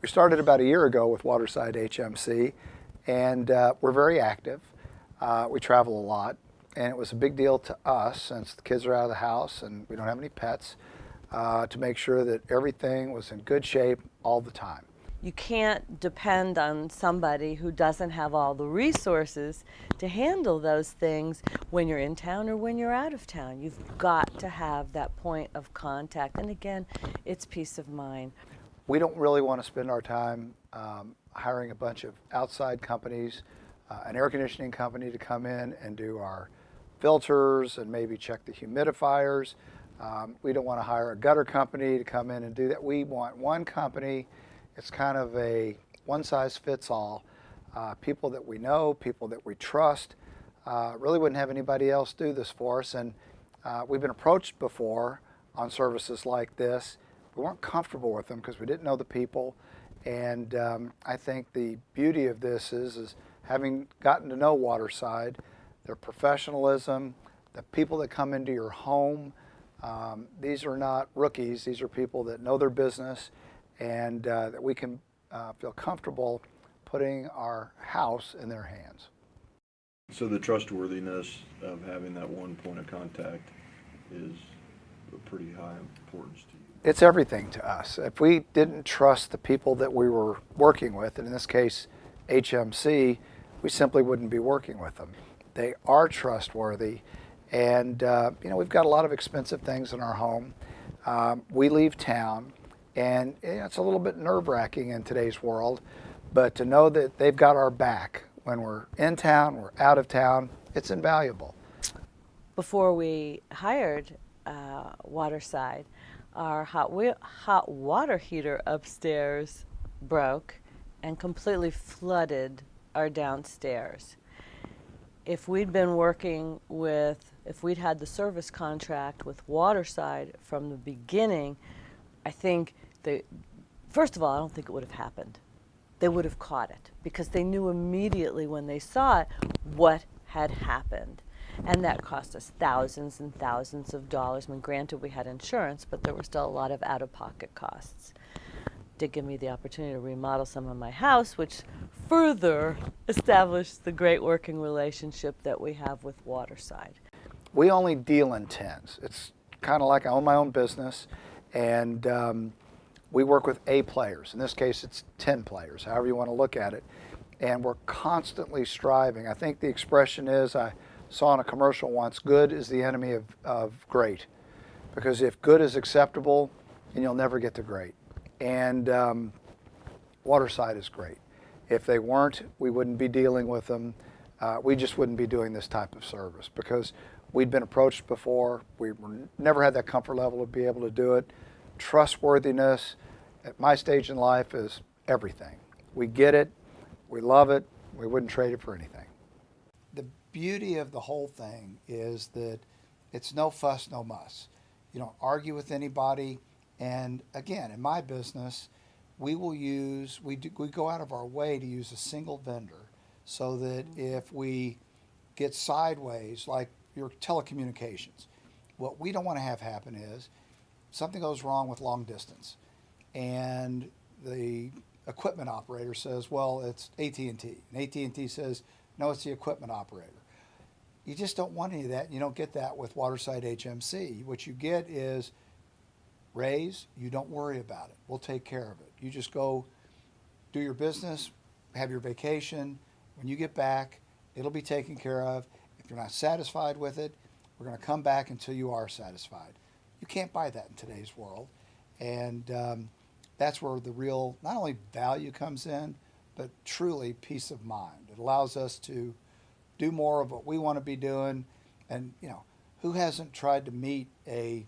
We started about a year ago with Waterside HMC, and we're very active. We travel a lot, and it was a big deal to us, since the kids are out of the house and we don't have any pets, to make sure that everything was in good shape all the time. You can't depend on somebody who doesn't have all the resources to handle those things when you're in town or when you're out of town. You've got to have that point of contact. And again, it's peace of mind. We don't really want to spend our time hiring a bunch of outside companies, an air conditioning company to come in and do our filters and maybe check the humidifiers. We don't want to hire a gutter company to come in and do that. We want one company. It's kind of a one-size-fits-all. People that we know, people that we trust. Really wouldn't have anybody else do this for us. And we've been approached before on services like this. We weren't comfortable with them because we didn't know the people. And I think the beauty of this is having gotten to know Waterside, their professionalism, the people that come into your home. These are not rookies. These are people that know their business, and that we can feel comfortable putting our house in their hands. So the trustworthiness of having that one point of contact is a pretty high importance to you. It's everything to us. If we didn't trust the people that we were working with, and in this case HMC, we simply wouldn't be working with them. They are trustworthy, and we've got a lot of expensive things in our home. We leave town, and it's a little bit nerve-wracking in today's world, but to know that they've got our back when we're in town, we're out of town, it's invaluable. Before we hired Waterside, our hot water heater upstairs broke and completely flooded our downstairs. If we'd had the service contract with Waterside from the beginning, I think first of all, I don't think it would have happened. They would have caught it because they knew immediately when they saw it what had happened. And that cost us thousands and thousands of dollars. I mean, granted, we had insurance, but there were still a lot of out-of-pocket costs. Did give me the opportunity to remodel some of my house, which further established the great working relationship that we have with Waterside. We only deal in tens. It's kind of like I own my own business, and we work with A players. In this case, it's 10 players, however you want to look at it. And we're constantly striving. I think the expression is, I saw in a commercial once, good is the enemy of great. Because if good is acceptable, then you'll never get to great. And Waterside is great. If they weren't, we wouldn't be dealing with them. We just wouldn't be doing this type of service because we'd been approached before. Never had that comfort level to be able to do it. Trustworthiness at my stage in life is everything. We get it. We love it. We wouldn't trade it for anything. The beauty of the whole thing is that it's no fuss, no muss. You don't argue with anybody. And again, in my business, we go out of our way to use a single vendor so that if we get sideways, like your telecommunications, what we don't want to have happen is something goes wrong with long distance and the equipment operator says, well, it's AT&T. And AT&T says, no, it's the equipment operator. You just don't want any of that. You don't get that with Waterside HMC. What you get is raise, you don't worry about it. We'll take care of it. You just go do your business, have your vacation. When you get back, it'll be taken care of. If you're not satisfied with it, we're going to come back until you are satisfied. You can't buy that in today's world. And that's where the real, not only value comes in, but truly peace of mind. It allows us to do more of what we want to be doing. And, who hasn't tried to meet a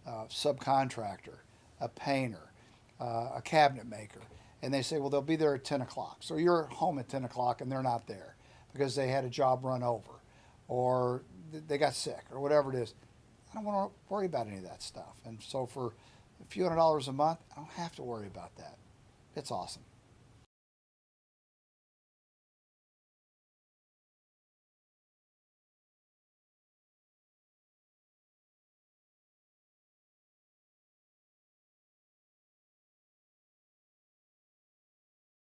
subcontractor, a painter, a cabinet maker, and they say, well, they'll be there at 10 o'clock. So you're home at 10 o'clock and they're not there because they had a job run over or they got sick or whatever it is. I don't want to worry about any of that stuff. And so for a few $100s a month, I don't have to worry about that. It's awesome.